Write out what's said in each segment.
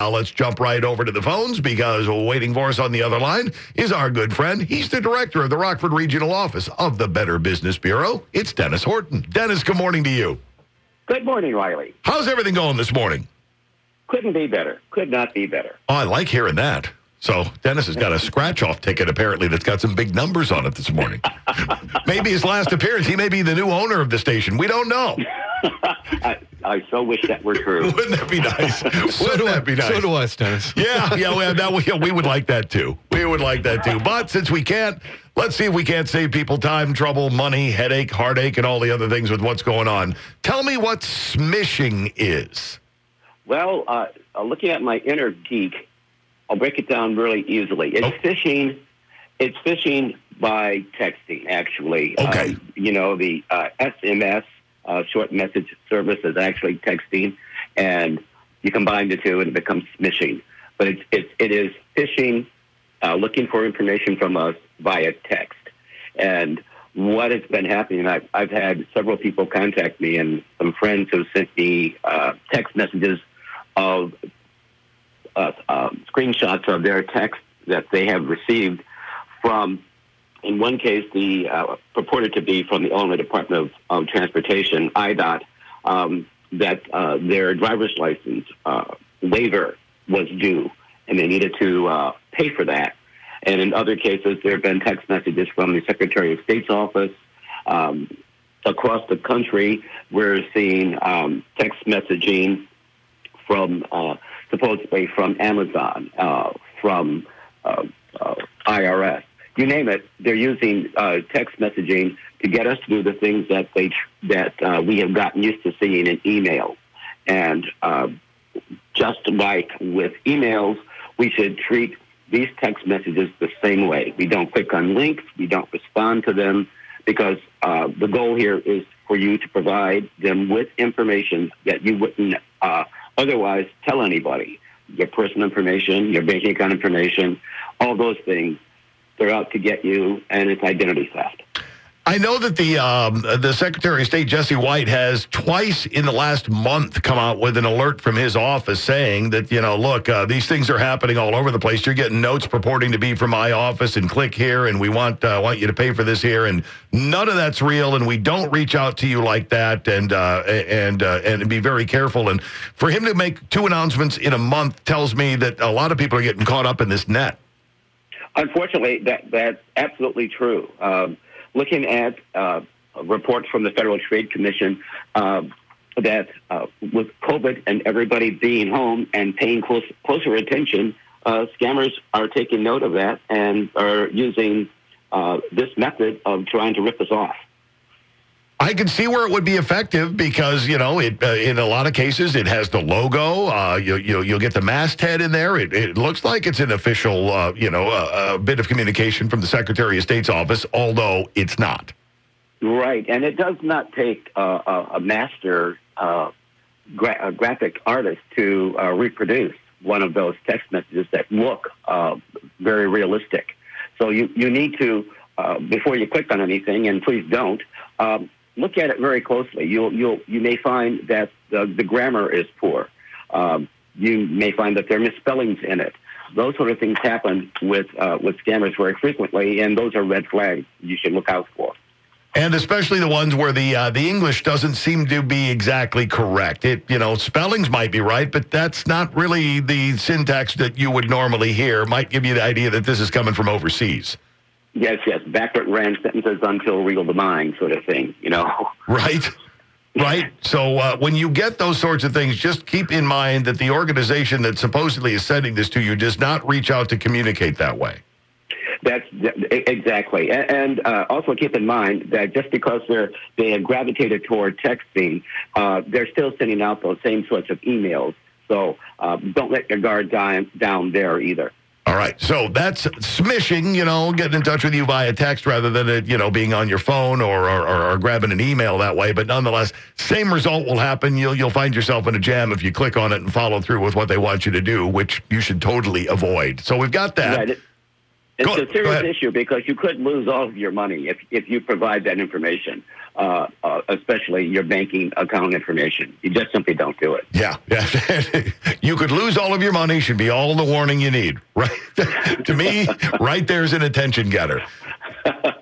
Now let's jump right over to the phones because waiting for us on the other line is our good friend. He's the director of the Rockford Regional Office of the Better Business Bureau. It's Dennis Horton. Dennis, good morning to you. Good morning, Riley. How's everything going this morning? Couldn't be better. Could not be better. Oh, I like hearing that. So Dennis has got a scratch-off ticket, apparently, that's got some big numbers on it this morning. Maybe his last appearance. He may be the new owner of the station. We don't know. I so wish that were true. Wouldn't that be nice? Wouldn't that be nice? So do us, Dennis. Yeah, we would like that too. We would like that too. But since we can't, let's see if we can't save people time, trouble, money, headache, heartache, and all the other things with what's going on. Tell me what smishing is. Well, looking at my inner geek, I'll break it down really easily. It's phishing. It's phishing by texting, actually. Okay. The SMS, short message service, is actually texting, and you combine the two and it becomes smishing. But it is phishing, looking for information from us via text. And what has been happening, I've had several people contact me, and some friends who sent me text messages of screenshots of their text that they have received from, in one case, the purported to be from the Illinois Department of Transportation, IDOT, that their driver's license waiver was due, and they needed to pay for that. And in other cases, there have been text messages from the Secretary of State's office. Across the country, we're seeing text messaging from supposedly from Amazon, from IRS. You name it, they're using text messaging to get us to do the things that we have gotten used to seeing in email. And just like with emails, we should treat these text messages the same way. We don't click on links. We don't respond to them, because the goal here is for you to provide them with information that you wouldn't otherwise tell anybody. Your personal information, your bank account information, all those things. They're out to get you, and it's identity theft. I know that the Secretary of State, Jesse White, has twice in the last month come out with an alert from his office saying that, look, these things are happening all over the place. You're getting notes purporting to be from my office, and click here, and we want you to pay for this here, and none of that's real, and we don't reach out to you like that, and be very careful. And for him to make two announcements in a month tells me that a lot of people are getting caught up in this net. Unfortunately, that's absolutely true. Looking at reports from the Federal Trade Commission that with COVID and everybody being home and paying closer attention, scammers are taking note of that and are using this method of trying to rip us off. I can see where it would be effective because, it in a lot of cases, it has the logo. You'll get the masthead in there. It looks like it's an official, a bit of communication from the Secretary of State's office, although it's not. Right. And it does not take a master graphic artist to reproduce one of those text messages that look very realistic. So you need to, before you click on anything, and please don't, look at it very closely. You may find that the grammar is poor. You may find that there are misspellings in it. Those sort of things happen with scammers very frequently, and those are red flags you should look out for. And especially the ones where the English doesn't seem to be exactly correct. Spellings might be right, but that's not really the syntax that you would normally hear. Might give you the idea that this is coming from overseas. Yes, backward ran sentences until real the mind sort of thing, Right. So when you get those sorts of things, just keep in mind that the organization that supposedly is sending this to you does not reach out to communicate that way. That's exactly. And also keep in mind that just because they have gravitated toward texting, they're still sending out those same sorts of emails. So don't let your guard down there either. All right, so that's smishing, getting in touch with you via text rather than it, being on your phone or grabbing an email that way. But nonetheless, same result will happen. You'll find yourself in a jam if you click on it and follow through with what they want you to do, which you should totally avoid. So we've got that. Right. It's a serious issue because you could lose all of your money if you provide that information, especially your banking account information. You just simply don't do it. Yeah. You could lose all of your money, should be all the warning you need. Right? To me, right there's an attention getter.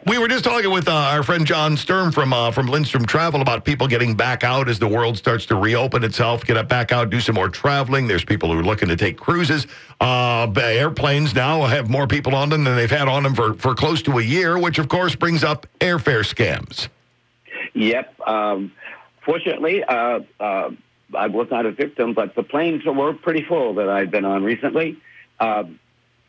We were just talking with our friend John Sturm from Lindstrom Travel about people getting back out as the world starts to reopen itself, get back out, do some more traveling. There's people who are looking to take cruises. Airplanes now have more people on them than they've had on them for close to a year, which, of course, brings up airfare scams. Yep. Fortunately, I was not a victim, but the planes were pretty full that I've been on recently.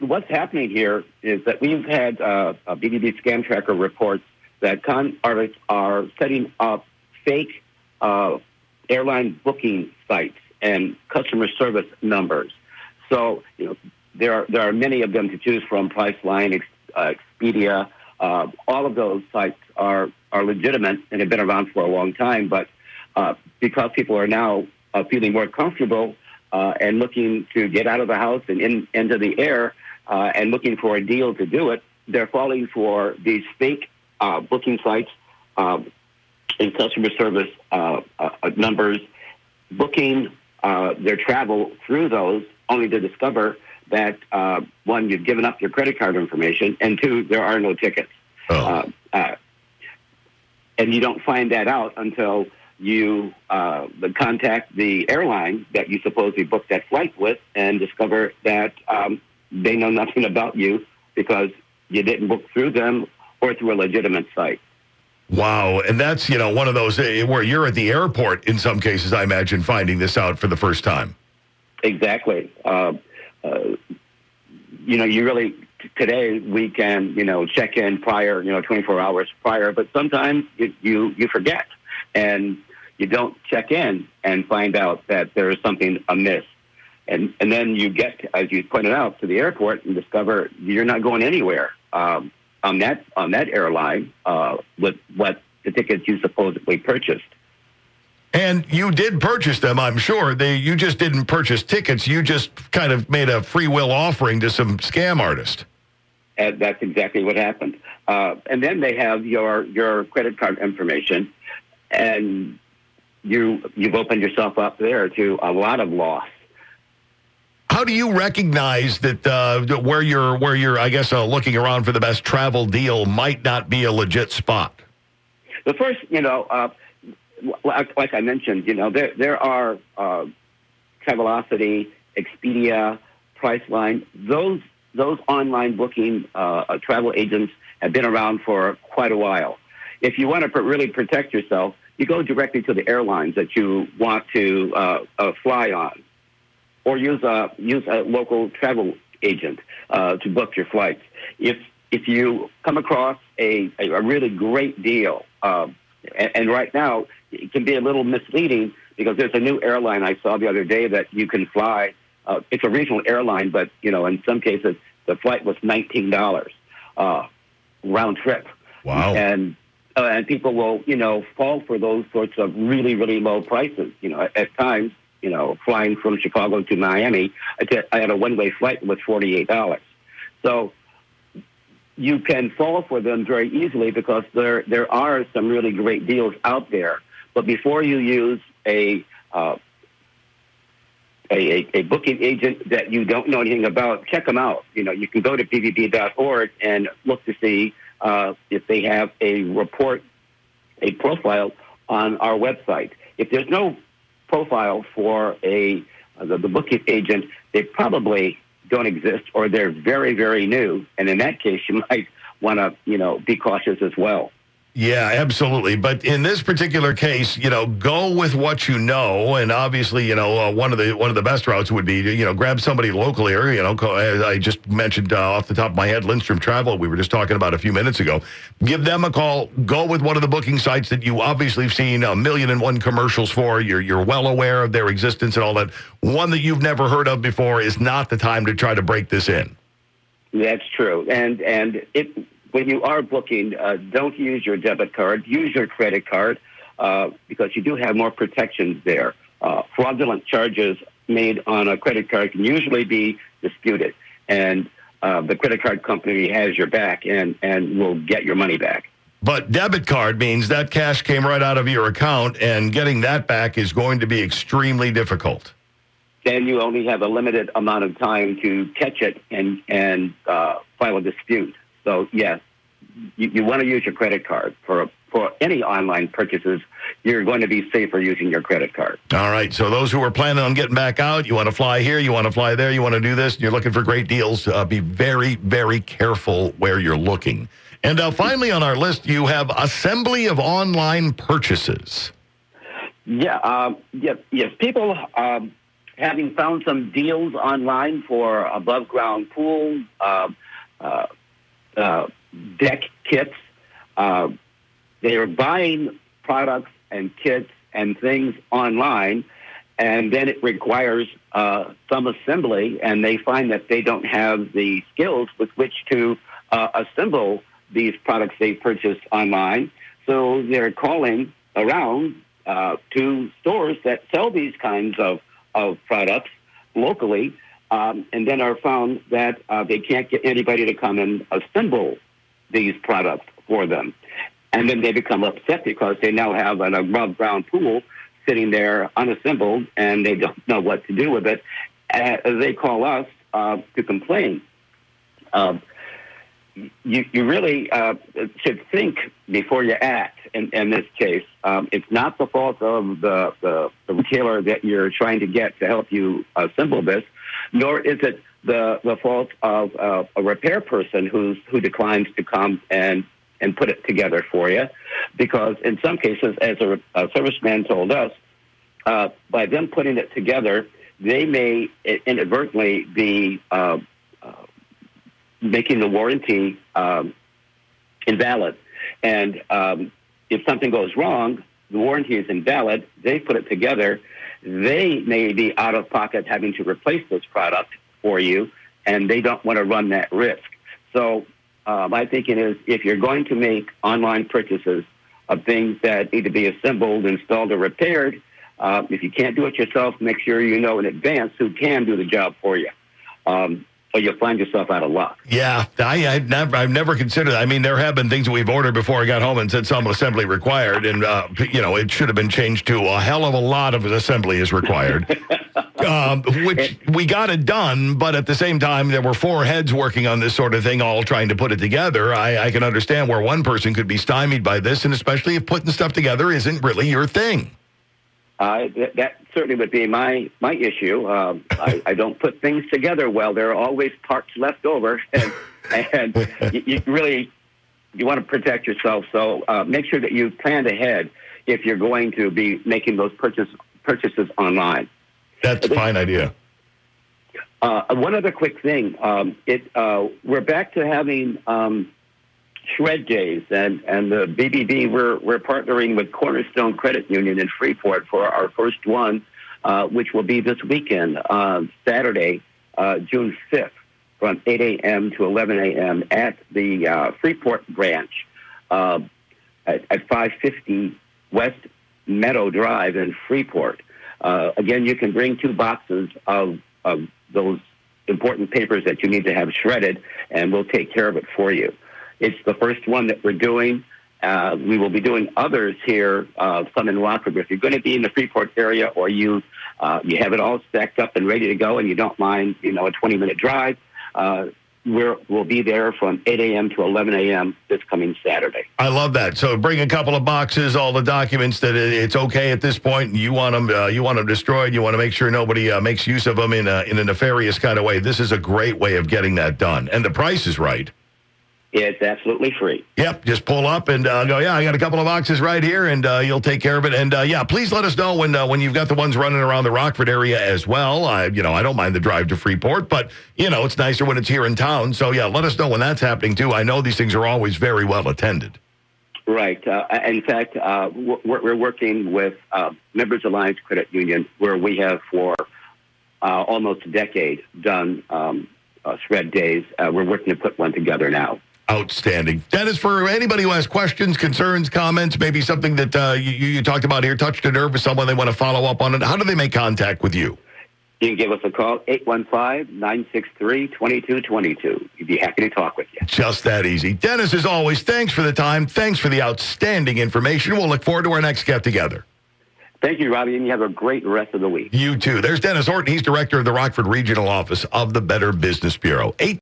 What's happening here is that we've had BBB scam tracker reports that con artists are setting up fake airline booking sites and customer service numbers. So, there are many of them to choose from: Priceline, Expedia. All of those sites are legitimate and have been around for a long time. But because people are now feeling more comfortable and looking to get out of the house and into the air, and looking for a deal to do it, they're falling for these fake booking sites and customer service numbers, booking their travel through those, only to discover that, one, you've given up your credit card information, and two, there are no tickets. Oh. And you don't find that out until you contact the airline that you supposedly booked that flight with and discover that they know nothing about you because you didn't book through them or through a legitimate site. Wow. And that's, one of those where you're at the airport in some cases, I imagine, finding this out for the first time. Exactly. You really, today we can, check in prior, 24 hours prior, but sometimes you forget and you don't check in and find out that there is something amiss. And then you get, as you pointed out, to the airport and discover you're not going anywhere on that airline with what the tickets you supposedly purchased. And you did purchase them, I'm sure. You just didn't purchase tickets. You just kind of made a free will offering to some scam artist. And that's exactly what happened. And then they have your credit card information, and you've opened yourself up there to a lot of loss. How do you recognize that where you're, I guess, looking around for the best travel deal might not be a legit spot? The first, like I mentioned, there are Travelocity, Expedia, Priceline. Those online booking travel agents have been around for quite a while. If you want to really protect yourself, you go directly to the airlines that you want to fly on, or use a local travel agent to book your flights. If you come across a really great deal, and right now it can be a little misleading because there's a new airline I saw the other day that you can fly. It's a regional airline, but in some cases the flight was $19 round trip. Wow! And people will fall for those sorts of really, really low prices. At times. Flying from Chicago to Miami, I had a one-way flight with $48. So you can fall for them very easily because there are some really great deals out there. But before you use a booking agent that you don't know anything about, check them out. You can go to BBB.org and look to see if they have a profile on our website. If there's no profile for the booking agent, they probably don't exist, or they're very, very new. And in that case, you might want to, be cautious as well. Yeah, absolutely. But in this particular case, go with what you know. And obviously, one of the best routes would be to, grab somebody locally, or, as I just mentioned off the top of my head, Lindstrom Travel, we were just talking about a few minutes ago. Give them a call. Go with one of the booking sites that you obviously have seen 1,000,001 commercials for. You're well aware of their existence and all that. One that you've never heard of before is not the time to try to break this in. That's true. And when you are booking, don't use your debit card. Use your credit card because you do have more protections there. Fraudulent charges made on a credit card can usually be disputed. And the credit card company has your back and will get your money back. But debit card means that cash came right out of your account, and getting that back is going to be extremely difficult. Then you only have a limited amount of time to catch it and file a dispute. So, yes, you want to use your credit card for any online purchases. You're going to be safer using your credit card. All right. So those who are planning on getting back out, you want to fly here, you want to fly there, you want to do this, and you're looking for great deals, be very, very careful where you're looking. And finally on our list, you have assembly of online purchases. Yeah. Yes. People having found some deals online for above-ground pool, deck kits. They are buying products and kits and things online, and then it requires some assembly, and they find that they don't have the skills with which to assemble these products they purchased online. So they're calling around to stores that sell these kinds of products locally, and then are found that they can't get anybody to come and assemble these products for them. And then they become upset because they now have an above-ground pool sitting there unassembled, and they don't know what to do with it. They call us to complain. You really should think before you act in this case. It's not the fault of the retailer that you're trying to get to help you assemble this, nor is it the fault of a repair person who declines to come and put it together for you, because in some cases, as a serviceman told us, by them putting it together, they may inadvertently be making the warranty invalid. And if something goes wrong, the warranty is invalid. They put it together. They may be out of pocket having to replace this product for you, and they don't want to run that risk. So my thinking is, if you're going to make online purchases of things that need to be assembled, installed, or repaired, if you can't do it yourself, make sure you know in advance who can do the job for you. Or you'll find yourself out of luck. Yeah, I've never considered that. I mean, there have been things that we've ordered before I got home and said some assembly required, and it should have been changed to a hell of a lot of assembly is required, which we got it done. But at the same time, there were 4 heads working on this sort of thing, all trying to put it together. I can understand where one person could be stymied by this, and especially if putting stuff together isn't really your thing. That certainly would be my issue. I don't put things together well. There are always parts left over, and you want to protect yourself. So make sure that you plan ahead if you're going to be making those purchases online. That's a fine idea. One other quick thing. We're back to having shred days, and the BBB, we're partnering with Cornerstone Credit Union in Freeport for our first one, which will be this weekend, Saturday, June 5th, from 8 a.m. to 11 a.m. at the Freeport branch at 550 West Meadow Drive in Freeport. Again, you can bring 2 boxes of those important papers that you need to have shredded, and we'll take care of it for you. It's the first one that we're doing. We will be doing others here, some in Rockford. If you're going to be in the Freeport area, or you have it all stacked up and ready to go, and you don't mind, a 20-minute drive, we'll be there from 8 a.m. to 11 a.m. this coming Saturday. I love that. So bring a couple of boxes, all the documents that it's okay at this point. You want them destroyed. You want to make sure nobody makes use of them in a nefarious kind of way. This is a great way of getting that done, and the price is right. It's absolutely free. Yep, just pull up and go, I got a couple of boxes right here, and you'll take care of it. And, please let us know when you've got the ones running around the Rockford area as well. I don't mind the drive to Freeport, but, it's nicer when it's here in town. So, let us know when that's happening, too. I know these things are always very well attended. Right. In fact, we're working with Members Alliance Credit Union, where we have for almost a decade done shred days. We're working to put one together now. Outstanding. Dennis, for anybody who has questions, concerns, comments, maybe something that you talked about here, touched a nerve with someone, they want to follow up on it, how do they make contact with you? You can give us a call, 815-963-2222. We'd be happy to talk with you. Just that easy. Dennis, as always, thanks for the time. Thanks for the outstanding information. We'll look forward to our next get-together. Thank you, Robbie, and you have a great rest of the week. You too. There's Dennis Horton. He's director of the Rockford Regional Office of the Better Business Bureau.